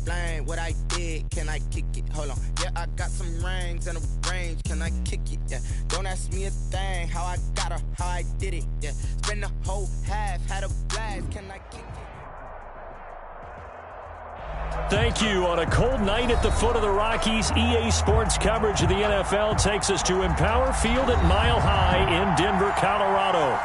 explain what I did. Can I kick it? Hold on. Yeah, I got some rings and a range. Can I kick it? Yeah. Don't ask me a thing. How I got her, how I did it. Yeah. Spend the whole half, had a blast. Can I kick it? Thank you. On a cold night at the foot of the Rockies, EA Sports coverage of the NFL takes us to Empower Field at Mile High in Denver, Colorado.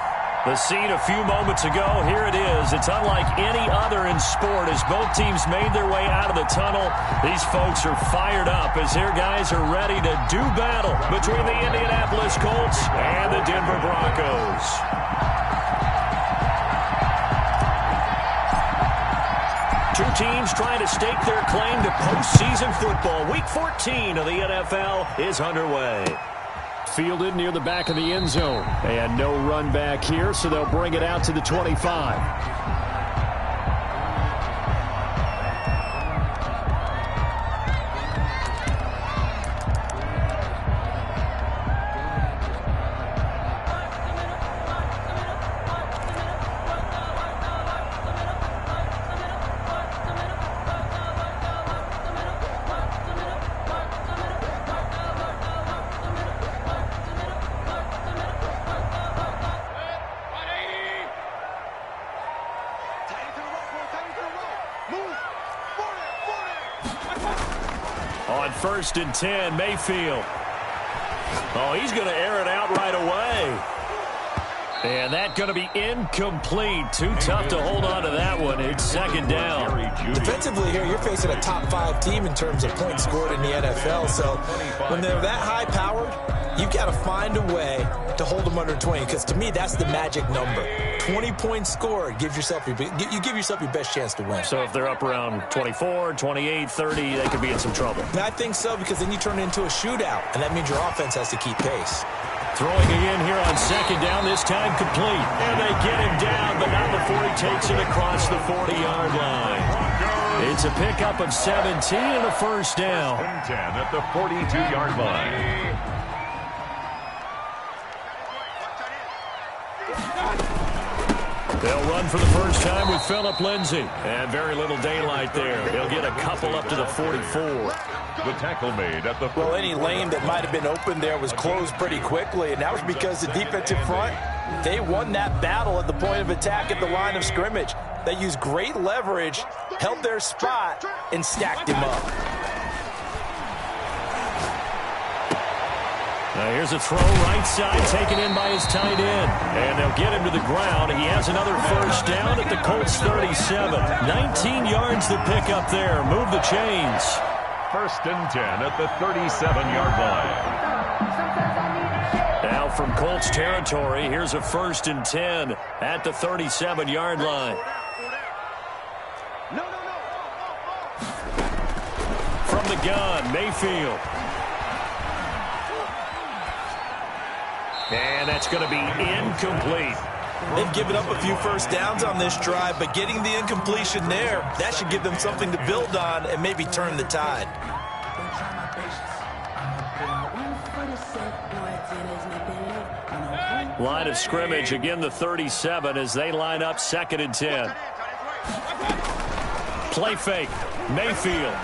The scene a few moments ago, here it is. It's unlike any other in sport as both teams made their way out of the tunnel. These folks are fired up as their guys are ready to do battle between the Indianapolis Colts and the Denver Broncos. Two teams trying to stake their claim to postseason football. Week 14 of the NFL is underway. Fielded near the back of the end zone. And no run back here, so they'll bring it out to the 25. On 1st and 10, Mayfield. Oh, he's going to air it out right away. And that's going to be incomplete. Too tough to hold on to that one. It's second down. Defensively here, you're facing a top 5 team in terms of points scored in the NFL. So when they're that high-powered, you've got to find a way to hold them under 20, because to me, that's the magic number. 20 points scored, you give yourself your best chance to win. So if they're up around 24, 28, 30, they could be in some trouble. I think so, because then you turn it into a shootout, and that means your offense has to keep pace. Throwing again here on second down, this time complete. And they get him down, but not before he takes it across the 40-yard line. It's a pickup of 17 and a first down. 10 at the 42-yard line. They'll run for the first time with Phillip Lindsay. And very little daylight there. They'll get a couple up to the 44. The tackle made at the... Well, any lane that might have been open there was closed pretty quickly, and that was because the defensive front, they won that battle at the point of attack at the line of scrimmage. They used great leverage, held their spot, and stacked him up. Now here's a throw right side taken in by his tight end. And they'll get him to the ground. He has another first down at the Colts 37. 19 yards to pick up there. Move the chains. 1st and 10 at the 37-yard line. Now from Colts territory, here's a 1st and 10 at the 37-yard line. From the gun, Mayfield. And that's going to be incomplete. They've given up a few first downs on this drive, but getting the incompletion there, that should give them something to build on and maybe turn the tide. Line of scrimmage, again the 37 as they line up 2nd and 10. Play fake, Mayfield.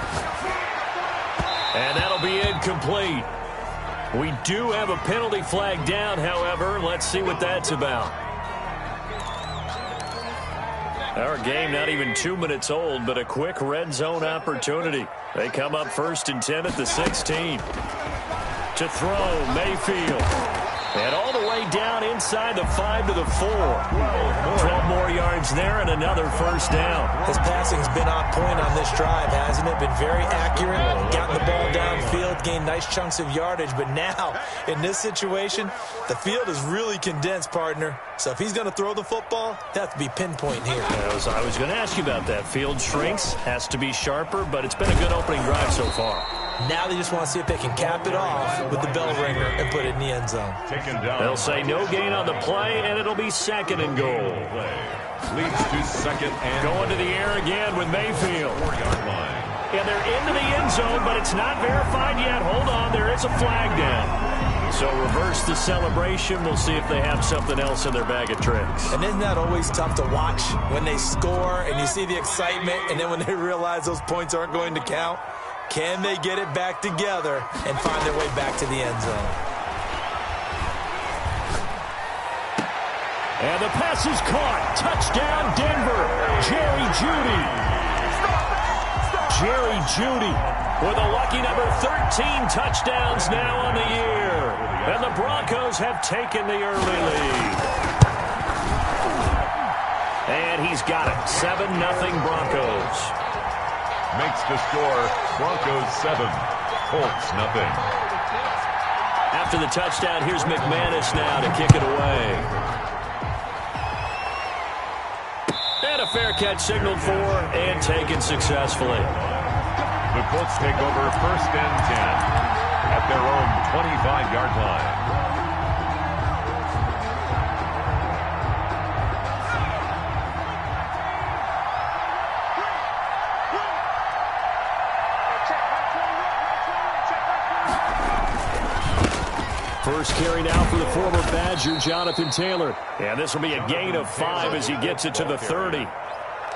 And that'll be incomplete. We do have a penalty flag down, however. Let's see what that's about. Our game not even 2 minutes old, but a quick red zone opportunity. They come up 1st and 10 at the 16. To throw, Mayfield. And all the way down inside the 5 to the 4. 12 more yards there and another first down. His passing's been on point on this drive, hasn't it? Been very accurate, gotten the ball downfield, gained nice chunks of yardage. But now, in this situation, the field is really condensed, partner. So if he's going to throw the football, that has to be pinpoint here. I was going to ask you about that. Field shrinks, has to be sharper, but it's been a good opening drive so far. Now they just want to see if they can cap it off with the bell ringer and put it in the end zone. They'll say no gain on the play, and it'll be 2nd and goal. Leads to 2nd and... Going to the air again with Mayfield. 4-yard line. And they're into the end zone, but it's not verified yet. Hold on, there is a flag down. So reverse the celebration. We'll see if they have something else in their bag of tricks. And isn't that always tough to watch when they score and you see the excitement, and then when they realize those points aren't going to count? Can they get it back together and find their way back to the end zone? And the pass is caught. Touchdown, Denver. Jerry Jeudy. Jerry Jeudy with a lucky number 13 touchdowns now on the year. And the Broncos have taken the early lead. And he's got it. 7-0 Broncos. Makes the score Broncos 7, Colts 0. After the touchdown, here's McManus now to kick it away. And a fair catch signaled for and taken successfully. The Colts take over 1st and 10 at their own 25-yard line. First carry now for the former Badger, Jonathan Taylor. And this will be a gain of 5 as he gets it to the 30.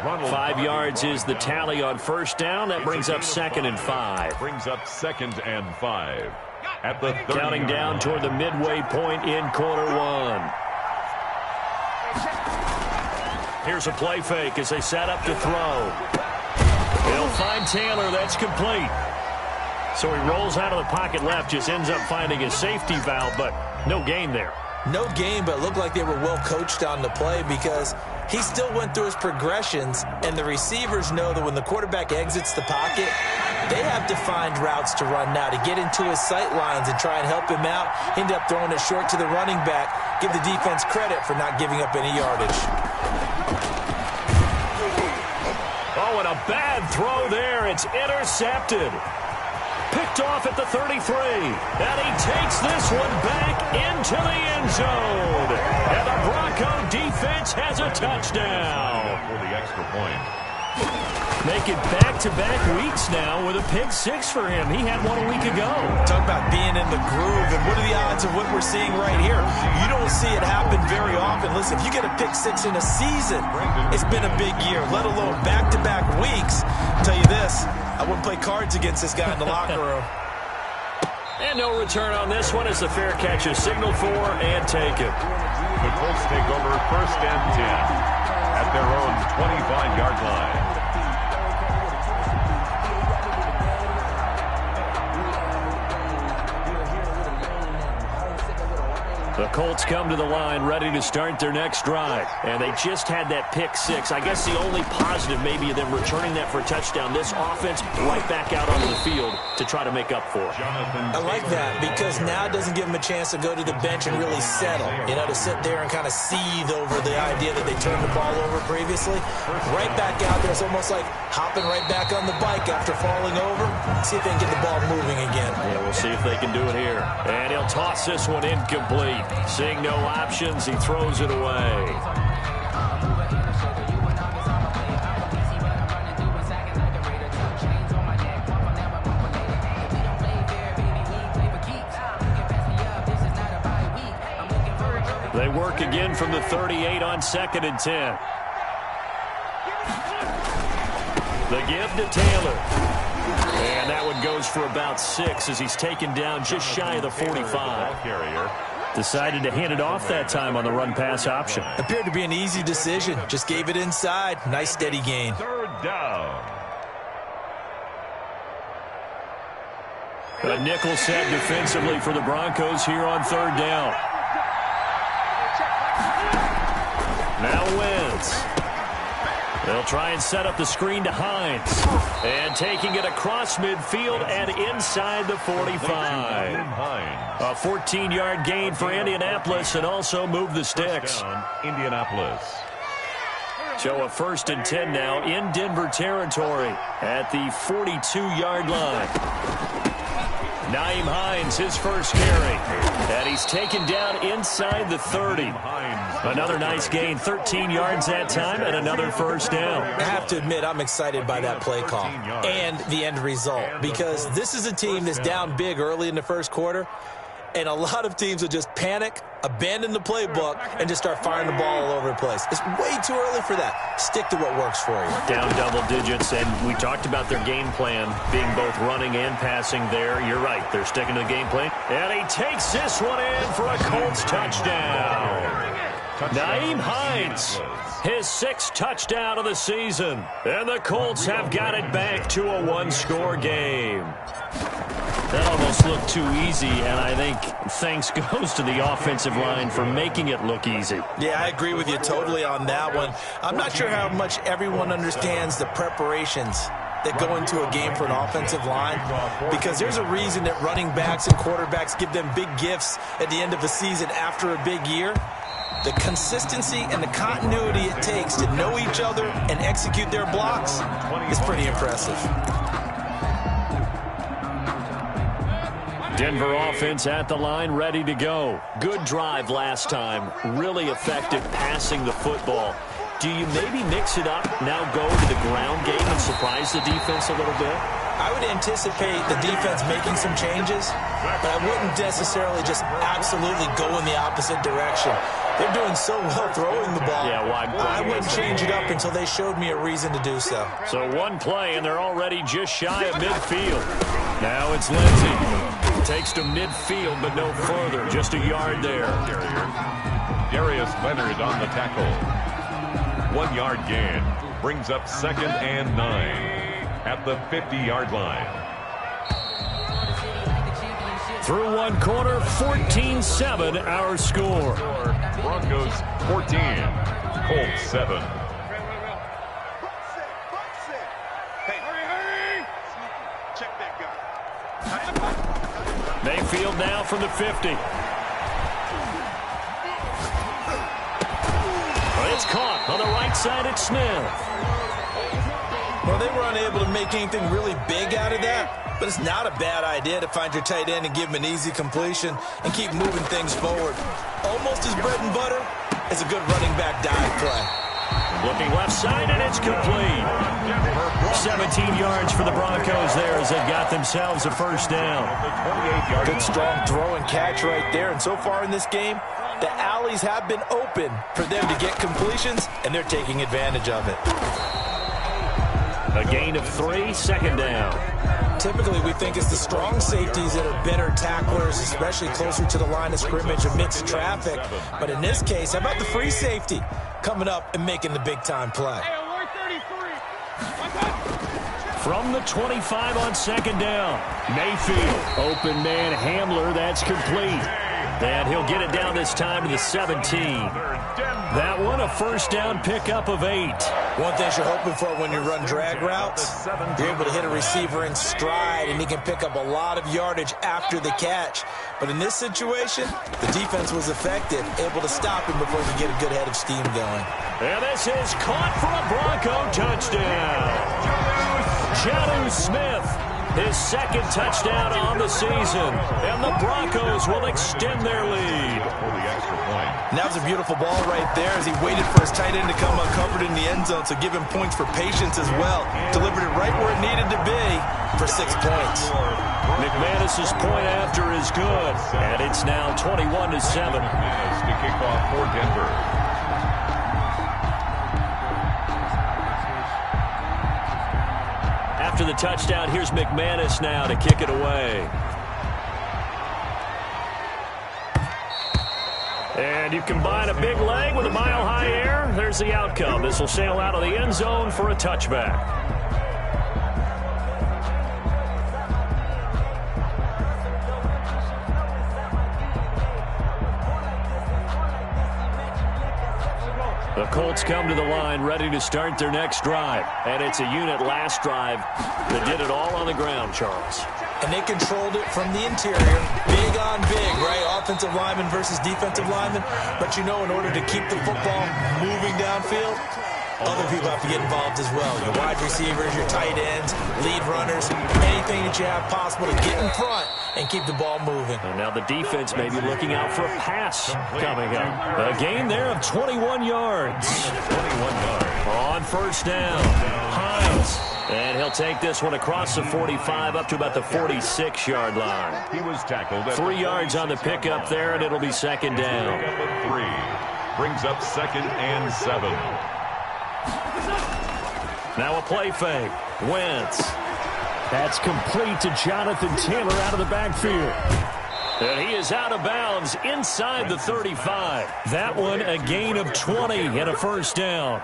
5 yards is the tally on first down. That brings up 2nd and 5. Brings up 2nd and 5 at the 30. Counting down toward the midway point in quarter 1. Here's a play fake as they set up to throw. He'll find Taylor. That's complete. So he rolls out of the pocket left, just ends up finding his safety valve, but no gain there. No gain, but it looked like they were well coached on the play because he still went through his progressions, and the receivers know that when the quarterback exits the pocket, they have to find routes to run now to get into his sight lines and try and help him out. Ended up throwing it short to the running back. Give the defense credit for not giving up any yardage. Oh, and a bad throw there. It's intercepted. Picked off at the 33. And he takes this one back into the end zone. And the Bronco defense has a touchdown. For the extra point. Make it back-to-back weeks now with a pick 6 for him. He had one a week ago. Talk about being in the groove, and what are the odds of what we're seeing right here? You don't see it happen very often. Listen, if you get a pick 6 in a season, it's been a big year, let alone back-to-back weeks. I'll tell you this, I wouldn't play cards against this guy in the locker room. And no return on this one as the fair catch is signaled for and taken. The Colts take over 1st and 10 at their own 25-yard line. The Colts come to the line ready to start their next drive. And they just had that pick 6. I guess the only positive maybe of them returning that for a touchdown. This offense right back out onto the field to try to make up for it. I like that because now it doesn't give them a chance to go to the bench and really settle. You know, to sit there and kind of seethe over the idea that they turned the ball over previously. Right back out there. It's almost like hopping right back on the bike after falling over. See if they can get the ball moving again. Yeah, we'll see if they can do it here. And he'll toss this one incomplete. Seeing no options, he throws it away. They work again from the 38 on 2nd and 10. The give to Taylor. And that one goes for about 6 as he's taken down just shy of the 45. Decided to hand it off that time on the run-pass option. Appeared to be an easy decision. Just gave it inside. Nice steady gain. 3rd down. A nickel set defensively for the Broncos here on 3rd down. Now Wentz. They'll try and set up the screen to Hines. And taking it across midfield and inside the 45. A 14-yard gain for Indianapolis and also move the sticks. Indianapolis. So a 1st and 10 now in Denver territory at the 42-yard line. Nyheim Hines, his first carry. And he's taken down inside the 30. Another nice gain, 13 yards that time, and another 1st down. I have to admit, I'm excited by that play call and the end result because this is a team that's down big early in the 1st quarter. And a lot of teams will just panic, abandon the playbook, and just start firing the ball all over the place. It's way too early for that. Stick to what works for you. Down double digits, and we talked about their game plan being both running and passing there. You're right. They're sticking to the game plan. And he takes this one in for a Colts touchdown. Nyheim Hines, his 6th touchdown of the season. And the Colts have got it back to a one-score game. That almost looked too easy, and I think thanks goes to the offensive line for making it look easy. Yeah, I agree with you totally on that one. I'm not sure how much everyone understands the preparations that go into a game for an offensive line, because there's a reason that running backs and quarterbacks give them big gifts at the end of a season after a big year. The consistency and the continuity it takes to know each other and execute their blocks is pretty impressive. Denver offense at the line, ready to go. Good drive last time. Really effective passing the football. Do you maybe mix it up, now go to the ground game and surprise the defense a little bit? I would anticipate the defense making some changes, but I wouldn't necessarily just absolutely go in the opposite direction. They're doing so well throwing the ball. Yeah, why I wouldn't change it up until they showed me a reason to do so. So one play, and they're already just shy of midfield. Now it's Lindsey. Takes to midfield, but no further. Just a yard there. Darius Leonard on the tackle. 1-yard gain. Brings up 2nd and 9 at the 50-yard line. Through one quarter, 14-7 our score. Broncos 14, Colts 7. Mayfield now from the 50. It's caught on the right side at Smith. Well, they were unable to make anything really big out of that, but it's not a bad idea to find your tight end and give him an easy completion and keep moving things forward. Almost as bread and butter as a good running back dive play. Looking left side, and it's complete. 17 yards for the Broncos there as they've got themselves a first down. Good strong throw and catch right there. And so far in this game, the alleys have been open for them to get completions, and they're taking advantage of it. A gain of 3, 2nd down. Typically, we think it's the strong safeties that are better tacklers, especially closer to the line of scrimmage amidst traffic. But in this case, how about the free safety coming up and making the big-time play? From the 25 on 2nd down. Mayfield, open man Hamler, that's complete. And he'll get it down this time to the 17. That one, a first down pickup of 8. One thing you're hoping for when you run drag routes, you're able to hit a receiver in stride, and he can pick up a lot of yardage after the catch. But in this situation, the defense was effective, able to stop him before he could get a good head of steam going. And this is caught for a Bronco touchdown. Jonnu Smith, his 2nd touchdown on the season. And the Broncos will extend their lead. And that was a beautiful ball right there as he waited for his tight end to come uncovered in the end zone, so give him points for patience as well. Delivered it right where it needed to be for 6 points. McManus's point after is good, and it's now 21-7. To kick off for Denver. After the touchdown, here's McManus now to kick it away. And you combine a big leg with a mile-high air, there's the outcome. This will sail out of the end zone for a touchback. The Colts come to the line ready to start their next drive. And it's a unit last drive that did it all on the ground, Charles. And they controlled it from the interior. Big on big, right? Offensive lineman versus defensive lineman. But you know, in order to keep the football moving downfield, other people have to get involved as well. Your wide receivers, your tight ends, lead runners, anything that you have possible to get in front and keep the ball moving. And now the defense may be looking out for a pass coming up. A gain there of 21 yards. 21 yards. On first down, Hines And he'll take this one across the 45 up to about the 46-yard line. He was tackled. 3 yards on the pickup there, and it'll be second down. 3 brings up 2nd and 7. Now a play fake. Wentz. That's complete to Jonathan Taylor out of the backfield. And he is out of bounds inside the 35. That one a gain of 20 and a first down.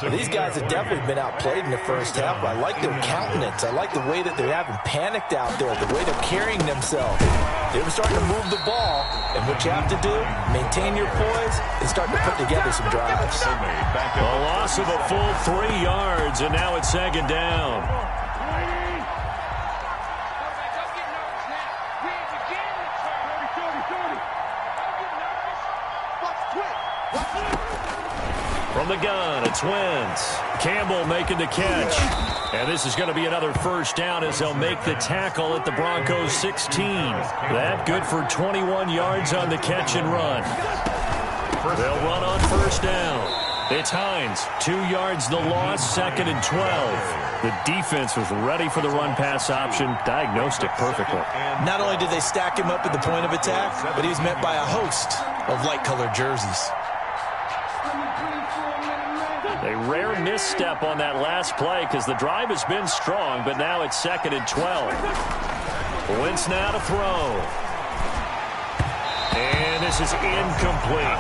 These guys have definitely been outplayed in the first half, but I like their countenance. I like the way that they're having panicked out there, the way they're carrying themselves. They're starting to move the ball, and what you have to do, maintain your poise and start to put together some drives. A loss of a full 3 yards, and now it's second down. From the gun, it's Wentz. Campbell making the catch. And this is going to be another first down as they'll make the tackle at the Broncos 16. That good for 21 yards on the catch and run. They'll run on first down. It's Hines. 2 yards the loss, 2nd and 12. The defense was ready for the run-pass option, diagnosed it perfectly. Not only did they stack him up at the point of attack, but he was met by a host of light-colored jerseys. A rare misstep on that last play because the drive has been strong, but now it's 2nd and 12. Wentz now to throw. And this is incomplete.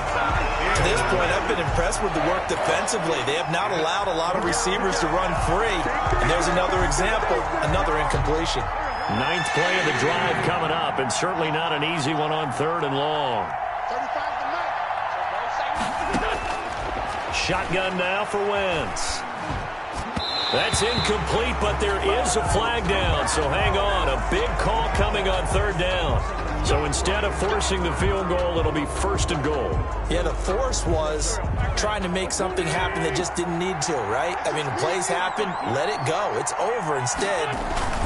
To this point, I've been impressed with the work defensively. They have not allowed a lot of receivers to run free. And there's another example, another incompletion. 9th play of the drive coming up, and certainly not an easy one on 3rd and long. Shotgun now for Wentz. That's incomplete, but there is a flag down, so hang on. A big call coming on 3rd down. So instead of forcing the field goal, it'll be 1st and goal. Yeah, the force was trying to make something happen that just didn't need to, right? I mean, plays happen, let it go. It's over. Instead,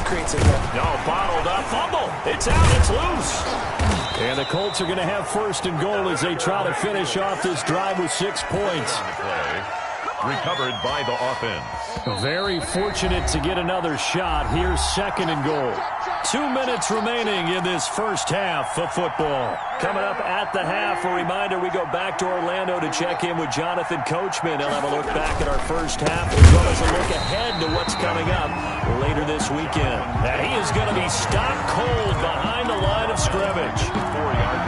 creates a... No, bottled up, fumble. It's out, it's loose. And the Colts are going to have 1st and goal as they try to finish off this drive with 6 points. Recovered by the offense. Very fortunate to get another shot. Here's 2nd and goal. 2 minutes remaining in this first half of football. Coming up at the half, a reminder, we go back to Orlando to check in with Jonathan Coachman. He'll have a look back at our first half as well as a look ahead to what's coming up later this weekend. And he is going to be stopped cold behind the line of scrimmage.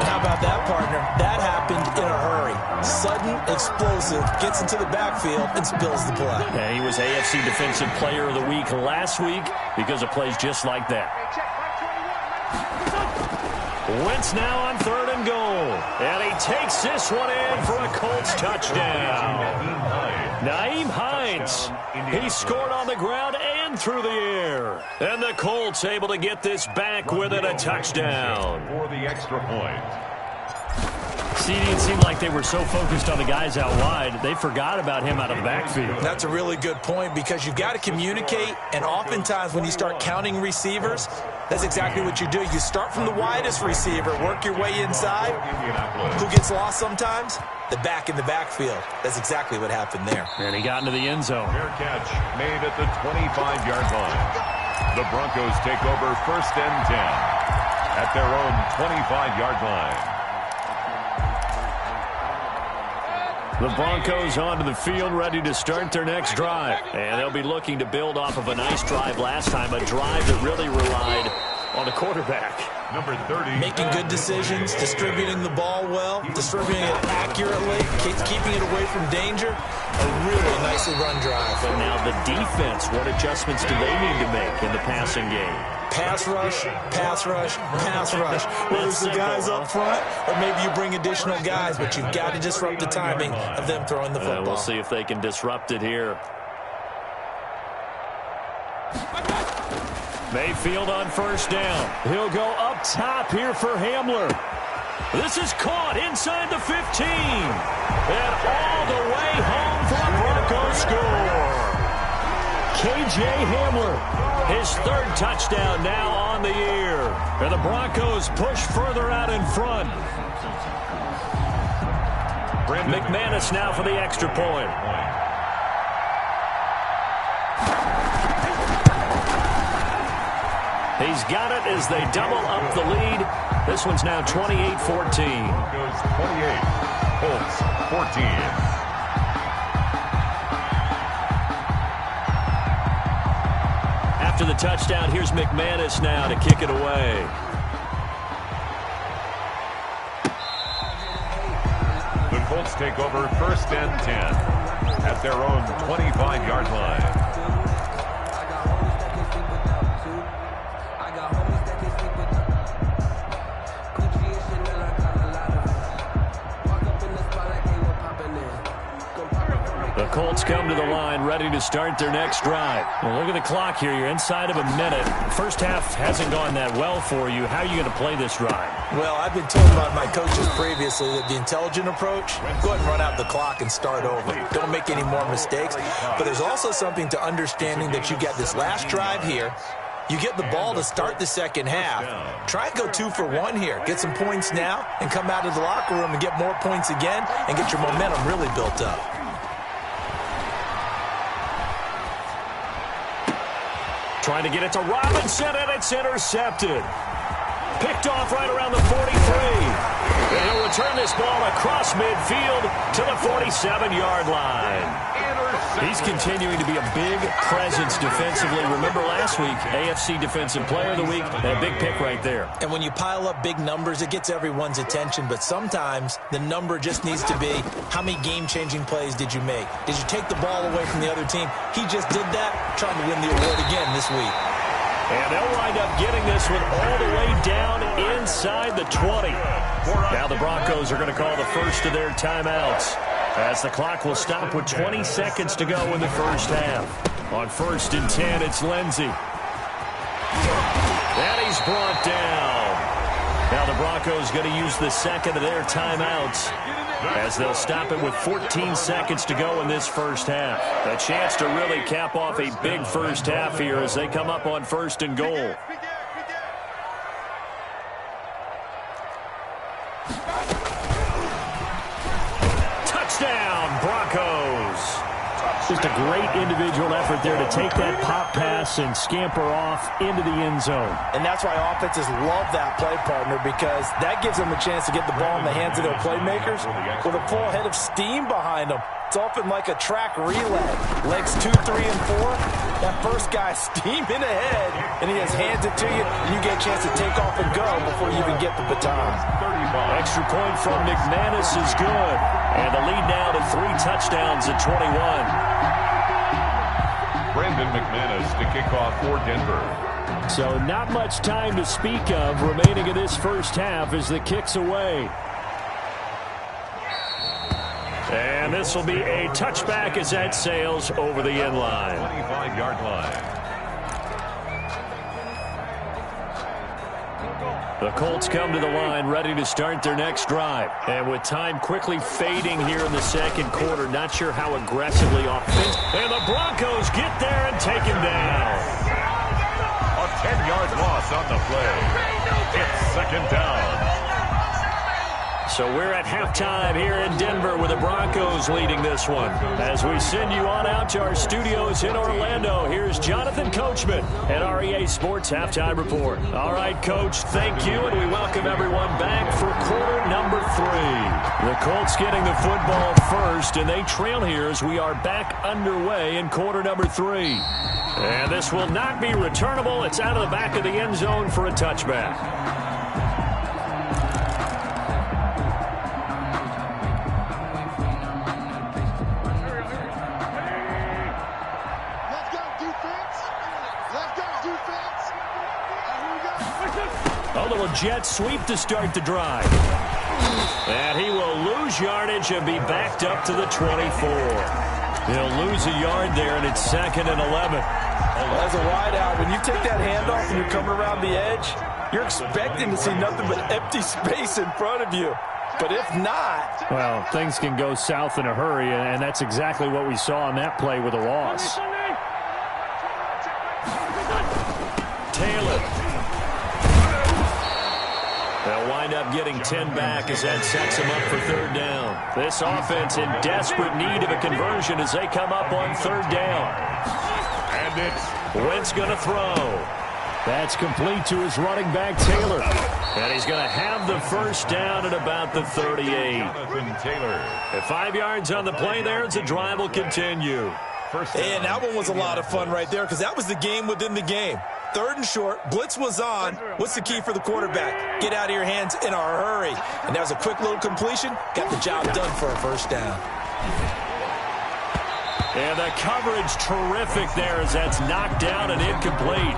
How about that, partner? That happened in a hurry. Sudden, explosive, gets into the backfield and spills the play. Yeah, he was AFC Defensive Player of the Week last week because of plays just like that. Wentz now on 3rd and goal. And he takes this one in for a Colts touchdown. Nyheim Hines. He scored on the ground and through the air. And the Colts able to get this back within a touchdown. For the extra point. It seemed like they were so focused on the guys out wide, they forgot about him out of the backfield. That's a really good point because you've got to communicate, and oftentimes when you start counting receivers, that's exactly what you do. You start from the widest receiver, work your way inside. Who gets lost sometimes? The back in the backfield. That's exactly what happened there. And he got into the end zone. Fair catch made at the 25-yard line. The Broncos take over 1st and 10 at their own 25-yard line. The Broncos onto the field, ready to start their next drive. And they'll be looking to build off of a nice drive last time, a drive that really relied on the quarterback. Number 30. Making good decisions, distributing the ball well, distributing it accurately, keeping it away from danger. A really nicely run drive. And now the defense, what adjustments do they need to make in the passing game? Pass rush, pass rush, pass rush. Whether it's the guys up front or maybe you bring additional guys, but you've got to disrupt the timing of them throwing the football. We'll see if they can disrupt it here. Mayfield on 1st down. He'll go up top here for Hamler. This is caught inside the 15. And all the way home for a Broncos score. K.J. Hamler, his 3rd touchdown now on the year. And the Broncos push further out in front. McManus now for the extra point. He's got it as they double up the lead. This one's now 28-14. Broncos 28, Colts 14. After the touchdown, here's McManus now to kick it away. The Colts take over 1st and 10 at their own 25-yard line. The Colts come to the line ready to start their next drive. Well, look at the clock here. You're inside of a minute. First half hasn't gone that well for you. How are you going to play this drive? Well, I've been told by my coaches previously that the intelligent approach, go ahead and run out the clock and start over. Don't make any more mistakes. But there's also something to understanding that you got this last drive here. You get the ball to start the second half. Try and go 2 for 1 here. Get some points now and come out of the locker room and get more points again and get your momentum really built up. Trying to get it to Robinson, and it's intercepted. Picked off right around the 43. And he'll return this ball across midfield to the 47-yard line. He's continuing to be a big presence defensively. Remember last week, AFC Defensive Player of the Week, and a big pick right there. And when you pile up big numbers, it gets everyone's attention. But sometimes the number just needs to be, how many game-changing plays did you make? Did you take the ball away from the other team? He just did that, trying to win the award again this week. And they'll wind up getting this one all the way down inside the 20. Now the Broncos are going to call the first of their timeouts, as the clock will stop with 20 seconds to go in the first half. On 1st and 10, it's Lindsey. And he's brought down. Now the Broncos going to use the second of their timeouts, as they'll stop it with 14 seconds to go in this first half. A chance to really cap off a big first half here as they come up on 1st and goal. Touchdown, Broncos. Just a great individual effort there to take that pop pass and scamper off into the end zone. And that's why offenses love that play, partner, because that gives them a chance to get the ball in the hands of their playmakers with a full head of steam behind them. It's often like a track relay. Legs 2, 3, and 4. That first guy steaming ahead, and he just hands it to you, and you get a chance to take off and go before you even get the baton. Extra point from McManus is good. And the lead now to 3 touchdowns at 21. Brandon McManus to kick off for Denver. So not much time to speak of remaining in this first half as the kick's away. And this will be a touchback as that sails over the end line. 25-yard line. The Colts come to the line ready to start their next drive. And with time quickly fading here in the second quarter, not sure how aggressively offense. And the Broncos get there and take him down. A 10-yard loss on the play. It's 2nd down. So we're at halftime here in Denver with the Broncos leading this one. As we send you on out to our studios in Orlando, here's Jonathan Coachman at REA Sports Halftime Report. All right, Coach, thank you, and we welcome everyone back for quarter number 3. The Colts getting the football first, and they trail here as we are back underway in quarter number 3. And this will not be returnable. It's out of the back of the end zone for a touchback. A little jet sweep to start the drive. And he will lose yardage and be backed up to the 24. He'll lose a yard there, and it's 2nd and 11. As a wideout, when you take that handoff and you're coming around the edge, you're expecting to see nothing but empty space in front of you. But if not... Well, things can go south in a hurry, and that's exactly what we saw on that play with a loss. Taylor. They'll wind up getting 10 back as that sets them up for 3rd down. This offense in desperate need of a conversion as they come up on 3rd down. And it's Wentz going to throw. That's complete to his running back, Taylor. And he's going to have the first down at about the 38. At 5 yards on the play there, as the drive will continue. And that one was a lot of fun right there because that was the game within the game. 3rd and short, blitz was on. What's the key for the quarterback? Get out of your hands in a hurry. And that was a quick little completion. Got the job done for a first down. And the coverage terrific there as that's knocked down and incomplete.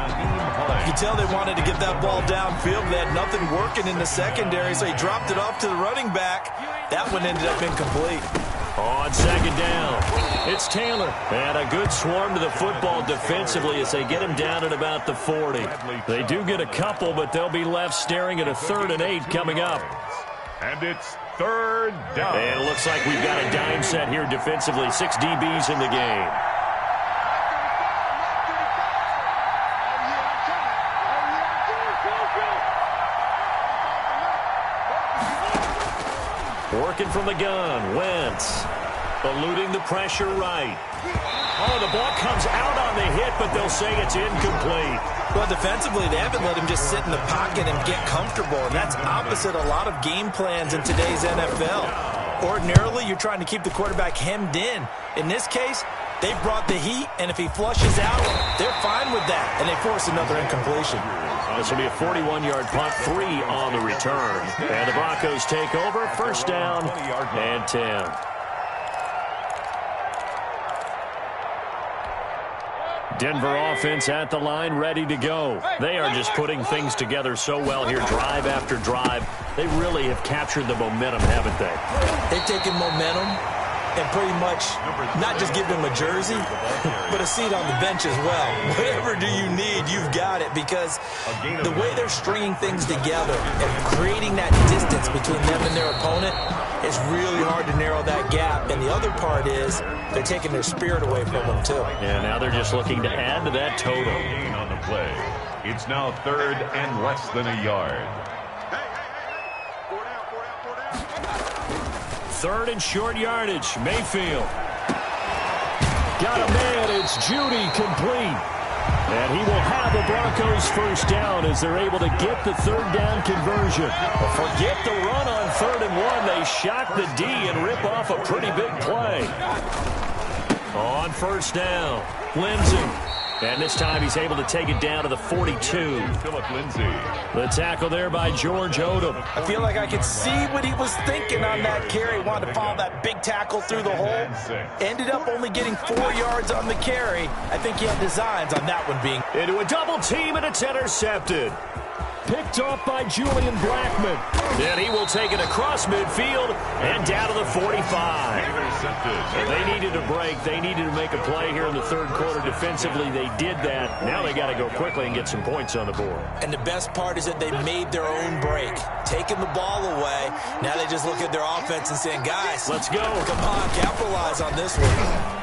You can tell they wanted to get that ball downfield. They had nothing working in the secondary, so he dropped it off to the running back. That one ended up incomplete. On 2nd down, it's Taylor. And a good swarm to the football defensively as they get him down at about the 40. They do get a couple, but they'll be left staring at a 3rd and 8 coming up. And it's 3rd down. And it looks like we've got a dime set here defensively. 6 DBs in the game. Working from the gun, Wentz. Eluding the pressure right. Oh, the ball comes out on the hit, but they'll say it's incomplete. Well, defensively, they haven't let him just sit in the pocket and get comfortable, and that's opposite a lot of game plans in today's NFL. Ordinarily, you're trying to keep the quarterback hemmed in. In this case, they brought the heat, and if he flushes out, they're fine with that, and they force another incompletion. This will be a 41-yard punt, 3 on the return. And the Broncos take over, first down and 10. Denver offense at the line, ready to go. They are just putting things together so well here, drive after drive. They really have captured the momentum, haven't they? They've taken momentum and pretty much not just give them a jersey, but a seat on the bench as well. Whatever do you need, you've got it, because the way they're stringing things together and creating that distance between them and their opponent, it's really hard to narrow that gap. And the other part is they're taking their spirit away from them, too. Yeah, now they're just looking to add to that total. Gain on the play. It's now 3rd and less than a yard. 3rd and short yardage. Mayfield. Got a man. It's Judy, complete. And he will have the Broncos first down as they're able to get the 3rd down conversion. But forget the run on 3rd and 1. They shock the D and rip off a pretty big play. On first down, Lindsey. And this time he's able to take it down to the 42. Philip Lindsay. The tackle there by George Odom. I feel like I could see what he was thinking on that carry. Wanted to follow that big tackle through the hole. Ended up only getting 4 yards on the carry. I think he had designs on that one being. Into a double team, and it's intercepted. Picked off by Julian Blackman. And he will take it across midfield and down to the 45. And they needed a break. They needed to make a play here in the 3rd quarter defensively. They did that. Now they got to go quickly and get some points on the board. And the best part is that they made their own break. Taking the ball away. Now they just look at their offense and saying, guys, let's go. Come on, capitalize on this one.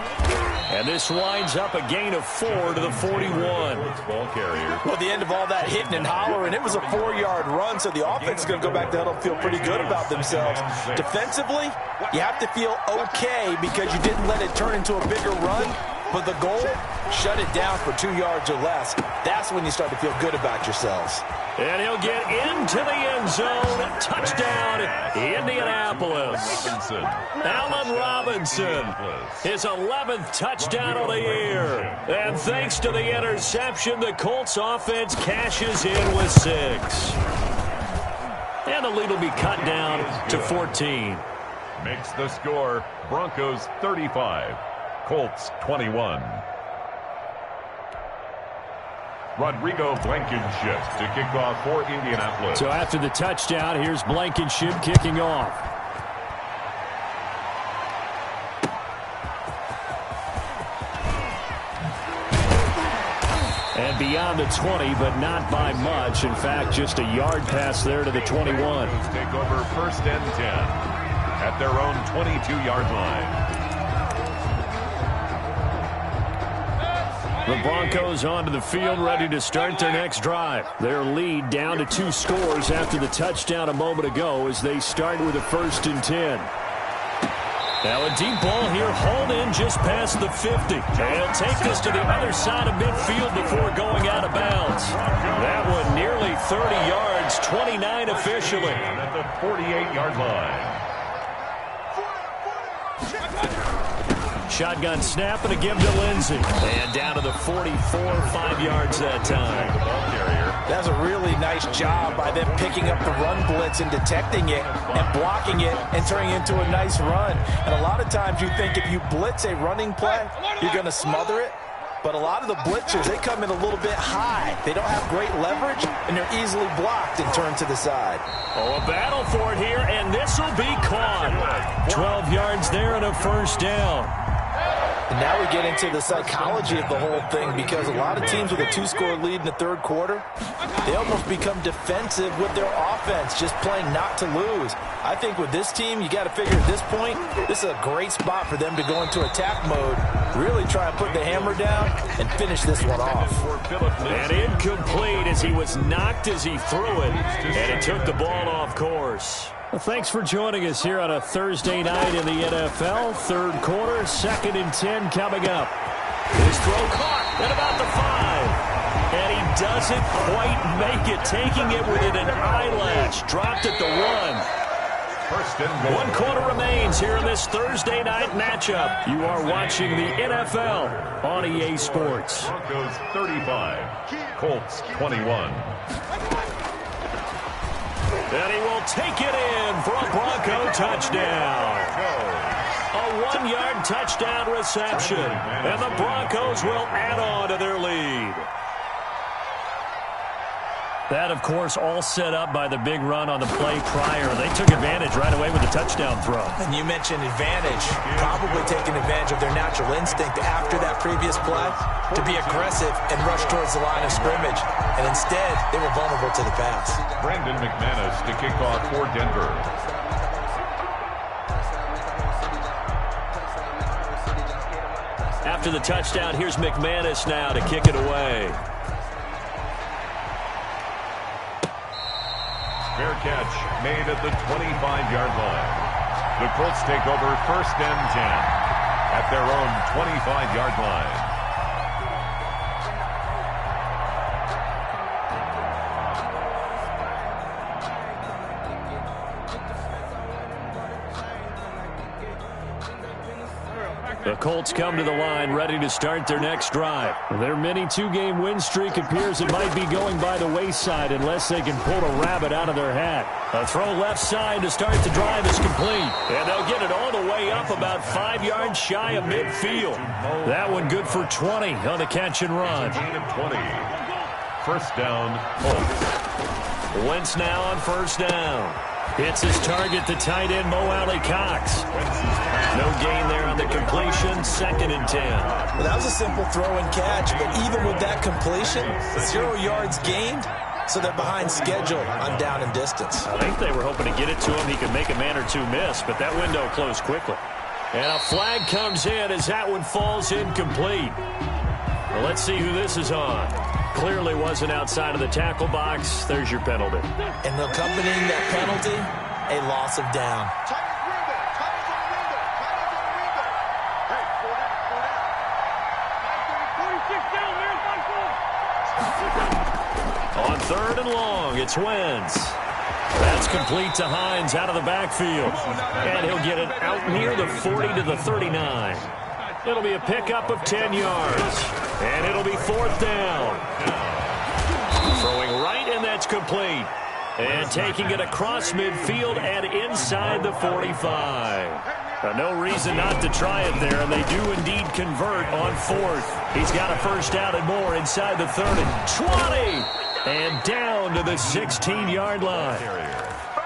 And this winds up a gain of 4 to the 41. Ball carrier. Well, the end of all that hitting and hollering, it was a 4-yard run, so the offense is going to go back to huddle and feel pretty good about themselves. Defensively, you have to feel okay because you didn't let it turn into a bigger run, but the goal, shut it down for 2 yards or less. That's when you start to feel good about yourselves. And he'll get into the end zone. Touchdown, Indianapolis. Allen Robinson, his 11th touchdown of the year. And thanks to the interception, the Colts offense cashes in with 6. And the lead will be cut down to 14. Makes the score Broncos 35, Colts 21. Rodrigo Blankenship to kick off for Indianapolis. So after the touchdown, here's Blankenship kicking off. And beyond the 20, but not by much. In fact, just a yard pass there to the 21. Take over 1st and 10 at their own 22-yard line. The Broncos onto the field, ready to start their next drive. Their lead down to 2 scores after the touchdown a moment ago as they start with a 1st and 10. Now a deep ball here, hauled in just past the 50. And he'll take this to the other side of midfield before going out of bounds. 30 yards, 29 officially. At the 48-yard line. Shotgun snap and a give to Lindsey. And down to the 44, 5 yards that time. That's a really nice job by them picking up the run blitz and detecting it and blocking it and turning it into a nice run. And a lot of times you think if you blitz a running play, you're going to smother it. But a lot of the blitzers, they come in a little bit high. They don't have great leverage, and they're easily blocked and turned to the side. Oh, a battle for it here, and this will be caught. 12 yards there and a first down. And now we get into the psychology of the whole thing, because a lot of teams with a 2-score lead in the third quarter, they almost become defensive with their offense, just playing not to lose. I think with this team, you got to figure at this point, this is a great spot for them to go into attack mode, really try and put the hammer down and finish this one off. And incomplete as he was knocked as he threw it, and it took the ball off course. Well, thanks for joining us here on a Thursday night in the NFL. Third quarter, 2nd and 10 coming up. His throw caught at about the 5. And he doesn't quite make it, taking it within an eyelash. Dropped at the 1. First and goal. 1 quarter remains here in this Thursday night matchup. You are watching the NFL on EA Sports. Broncos 35, Colts 21. And he will take it in for a Bronco touchdown. A 1-yard touchdown reception. And the Broncos will add on to their lead. That, of course, all set up by the big run on the play prior. They took advantage right away with the touchdown throw. And you mentioned advantage, probably taking advantage of their natural instinct after that previous play to be aggressive and rush towards the line of scrimmage. And instead, they were vulnerable to the pass. Brandon McManus to kick off for Denver. After the touchdown, here's McManus now to kick it away. Fair catch made at the 25-yard line. The Colts take over 1st and 10 at their own 25-yard line. The Colts come to the line ready to start their next drive. Their mini 2-game win streak appears it might be going by the wayside unless they can pull a rabbit out of their hat. A throw left side to start the drive is complete. And they'll get it all the way up about 5 yards shy of midfield. That one good for 20 on the catch and run. Gain of 20. First down, Colts. Wentz now on first down. Hits his target, the tight end, Mo Alley-Cox. No gain there on the completion, 2nd and 10. Well, that was a simple throw and catch, but even with that completion, 0 yards gained, so they're behind schedule on down and distance. I think they were hoping to get it to him. He could make a man or two miss, but that window closed quickly. And a flag comes in as that one falls incomplete. Well, let's see who this is on. Clearly wasn't outside of the tackle box. There's your penalty. And accompanying that penalty, a loss of down. On 3rd and long, it's Wentz. That's complete to Hines out of the backfield. And he'll get it out near the 40 to the 39. It'll be a pickup of 10 yards. And it'll be 4th down. Throwing right, and that's complete. And taking it across midfield and inside the 45. No reason not to try it there, and they do indeed convert on 4th. He's got a first down and more inside the 30. 20! And down to the 16-yard line.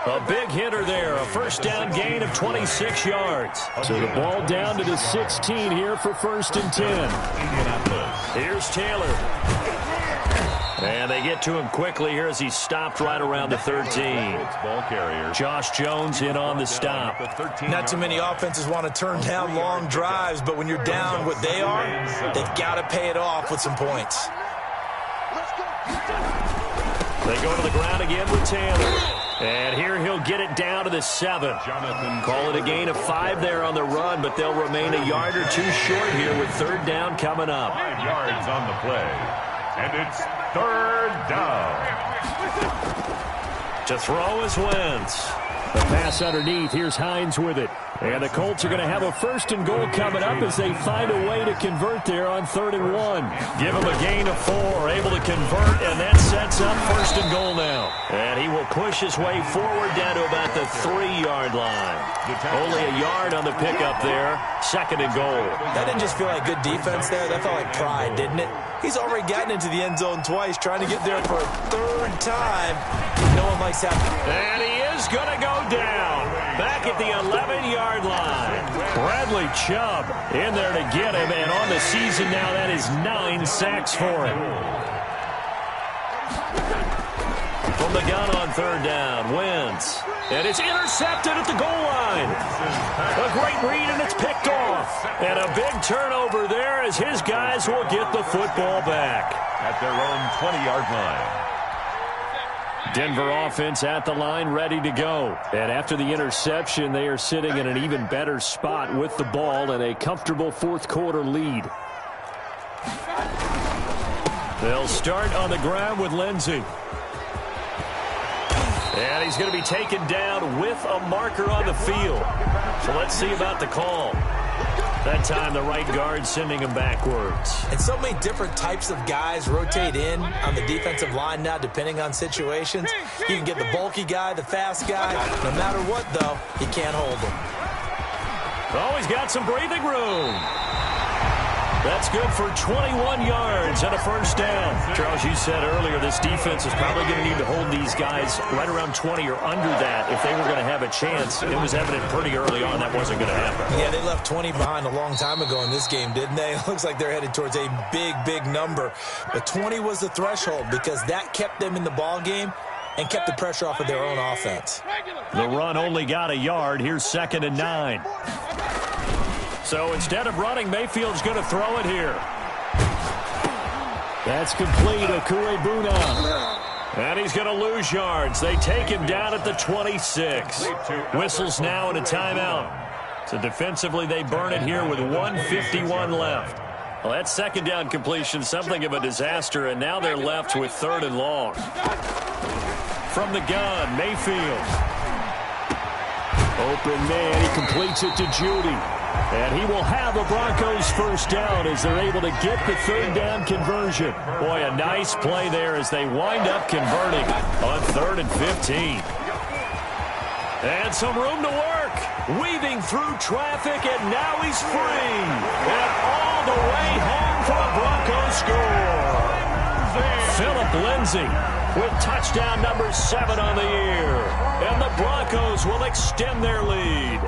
A big hitter there, a first down gain of 26 yards. So the ball down to the 16 here for 1st and 10. Here's Taylor. And they get to him quickly here as he's stopped right around the 13. Josh Jones in on the stop. Not too many offenses want to turn down long drives, but when you're down what they are, they've got to pay it off with some points. They go to the ground again with Taylor. And here he'll get it down to the 7. Call it a gain of 5 there on the run, but they'll remain a yard or two short here with 3rd down coming up. 5 yards on the play. And it's 3rd down. To throw is Wentz. The pass underneath. Here's Hines with it. And the Colts are going to have a 1st and goal coming up as they find a way to convert there on 3rd and 1. Give him a gain of 4. Able to convert, and that sets up 1st and goal now. And he will push his way forward down to about the 3-yard line. Only a yard on the pickup there. 2nd and goal. That didn't just feel like good defense there. That felt like pride, didn't it? He's already gotten into the end zone twice, trying to get there for a 3rd time. No one likes that. And he is going to go down. Back at the 11-yard line. Bradley Chubb in there to get him, and on the season now, that is 9 sacks for him. From the gun on 3rd down, Wentz. And it's intercepted at the goal line. A great read, and it's picked off. And a big turnover there as his guys will get the football back. At their own 20-yard line. Denver offense at the line, ready to go. And after the interception, they are sitting in an even better spot with the ball and a comfortable 4th quarter lead. They'll start on the ground with Lindsey. And he's going to be taken down with a marker on the field. So let's see about the call. That time the right guard sending him backwards. And so many different types of guys rotate in on the defensive line now depending on situations. You can get the bulky guy, the fast guy. No matter what, though, you can't hold him. Oh, he's got some breathing room. That's good for 21 yards and a 1st down. Charles, you said earlier this defense is probably going to need to hold these guys right around 20 or under that if they were going to have a chance. It was evident pretty early on that wasn't going to happen. Yeah, they left 20 behind a long time ago in this game, didn't they? It looks like they're headed towards a big, big number. But 20 was the threshold because that kept them in the ball game and kept the pressure off of their own offense. The run only got a yard. Here's 2nd and 9. So instead of running, Mayfield's going to throw it here. That's complete. Akuebuna. And he's going to lose yards. They take him down at the 26. Whistles now and a timeout. So defensively, they burn it here with 1:51 left. Well, that 2nd down completion, something of a disaster, and now they're left with 3rd and long. From the gun, Mayfield. Open man, he completes it to Judy. And he will have the Broncos 1st down as they're able to get the 3rd down conversion. Boy, a nice play there as they wind up converting on 3rd and 15. And some room to work. Weaving through traffic, and now he's free. And all the way home for a Broncos score. Phillip Lindsay with touchdown number 7 on the year. And the Broncos will extend their lead.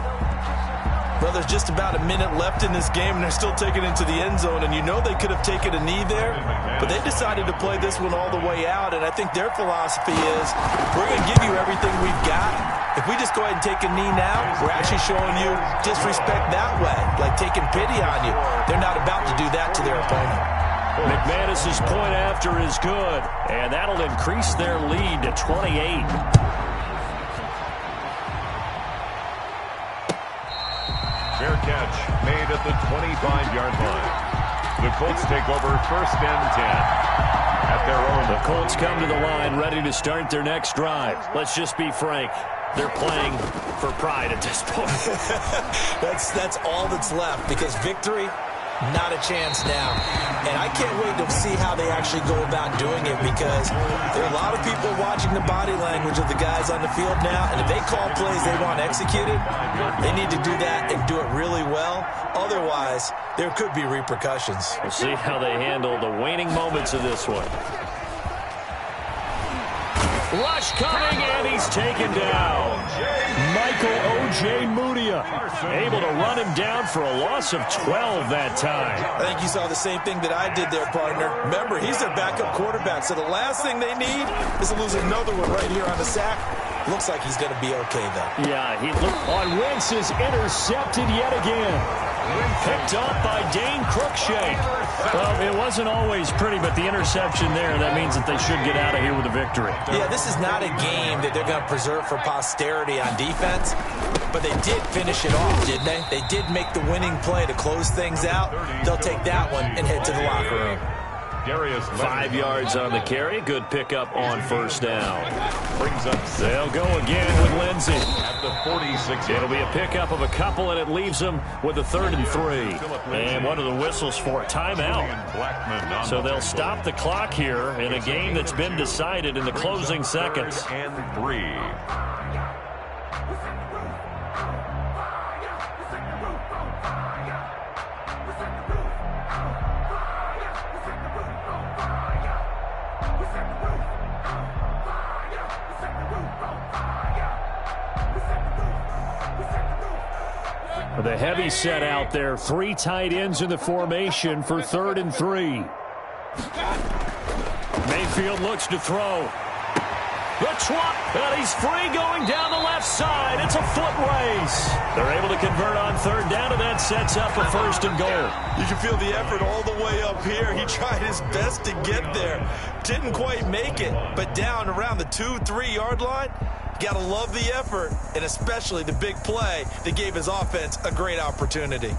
Well, there's just about a minute left in this game, and they're still taking it into the end zone. And you know they could have taken a knee there, but they decided to play this one all the way out. And I think their philosophy is, we're going to give you everything we've got. If we just go ahead and take a knee now, we're actually showing you disrespect that way, like taking pity on you. They're not about to do that to their opponent. McManus's point after is good, and that'll increase their lead to 28. Fair catch made at the 25-yard line. The Colts take over 1st and 10 at their own. The Colts come to the line ready to start their next drive. Let's just be frank. They're playing for pride at this point. That's all that's left because victory, not a chance now. And I can't wait to see how they actually go about doing it because there are a lot of people watching the body language of the guys on the field now, and if they call plays they want executed, they need to do that and do it really well. Otherwise, there could be repercussions. We'll see how they handle the waning moments of this one. Rush coming, and he's taken down. Michael O.J. Mudia able to run him down for a loss of 12 that time. I think you saw the same thing that I did there, partner. Remember, he's their backup quarterback, so the last thing they need is to lose another one right here on the sack. Looks like he's going to be okay, though. Yeah, he looked on Wentz is intercepted yet again. Picked up by Dane Cruikshank. Well, it wasn't always pretty, but the interception there, that means that they should get out of here with a victory. Yeah, this is not a game that they're going to preserve for posterity on defense, but they did finish it off, didn't they? They did make the winning play to close things out. They'll take that one and head to the locker room. Darius 5 yards on the carry. Good pickup on first down. Brings up They'll go again with Lindsey. At the 46. It'll be a pickup of a couple, and it leaves them with a 3rd and 3. And what are the whistles for? Timeout. So they'll stop the clock here in a game that's been decided in the closing seconds. 3rd and 3. The heavy set out there. 3 tight ends in the formation for 3rd and 3. Mayfield looks to throw. The trot, and he's free going down the left side. It's a foot race. They're able to convert on 3rd down, and that sets up a 1st and goal. You can feel the effort all the way up here. He tried his best to get there. Didn't quite make it, but down around the 2-3 yard line. Got to love the effort, and especially the big play that gave his offense a great opportunity.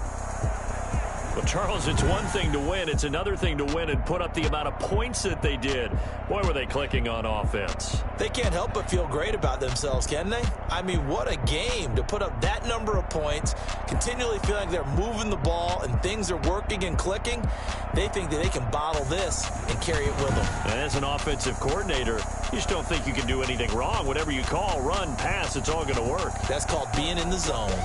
Well, Charles, it's one thing to win. It's another thing to win and put up the amount of points that they did. Boy, were they clicking on offense. They can't help but feel great about themselves, can they? I mean, what a game to put up that number of points, continually feeling like they're moving the ball and things are working and clicking. They think that they can bottle this and carry it with them. And as an offensive coordinator, you just don't think you can do anything wrong. Whatever you call, run, pass, it's all going to work. That's called being in the zone.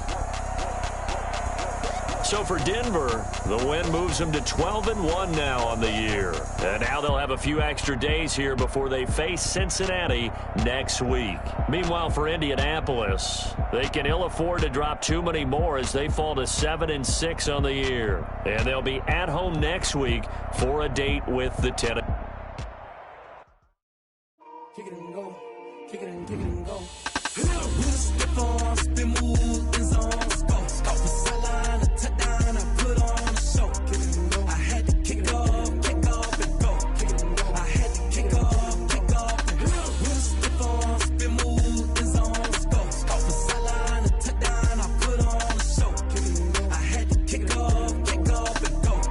So for Denver, the win moves them to 12-1 now on the year. And now they'll have a few extra days here before they face Cincinnati next week. Meanwhile, for Indianapolis, they can ill afford to drop too many more as they fall to 7-6 on the year. And they'll be at home next week for a date with the Tennessee. Kick it and go. Kick it and go. Step on, spin, move, in zone, go. Off the sideline, a touchdown, I put on a show. Kick it and go. I had to kick off and go. Kick it and go. I had to kick off and go. Step on, spin, move, in zone, go. Off the sideline, a touchdown, I put on a show. Kick it and go. I had to kick off and go.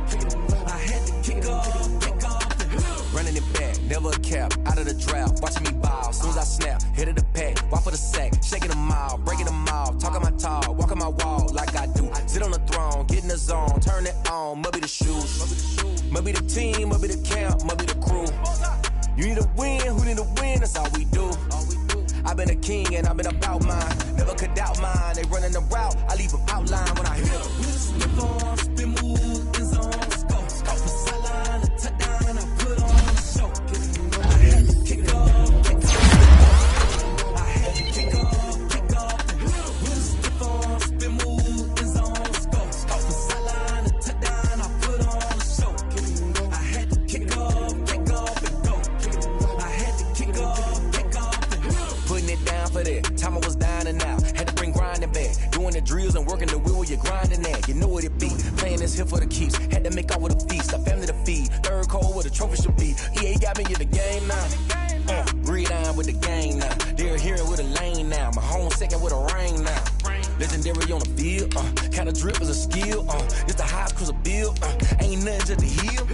Kick it and go. I had to kick off and go. Running it back, never a cap, out of the drought, watching me ball. Soon as I snap, hit of the pack, walk for the sack, shaking them out, breaking them off, talking my talk, walking my wall like I do. Sit on the throne, get in the zone, turn it on, must be the shoes, must be the team, must be the camp, must be the crew. You need a win, who need a win, that's all we do. I've been a king and I've been about mine, never could doubt mine. They running the route, I leave them outline when I hit them. Step on, spin, move, in zone, go. Off the sideline, a touchdown, I put on a show. I had to kick off. Time I was down and out, had to bring grinding back. Doing the drills and working the wheel where you're grinding at. You know what it be, playing this here for the keeps. Had to make out with a feast, a family to feed. Third cold where the trophy should be. EA got me in the game now. Breed on with the game now. They're hearing with a lane now. My home second with a ring now. Legendary on the field, kind of drip is a skill. It's the highest cruiser bill, ain't nothing just the heel.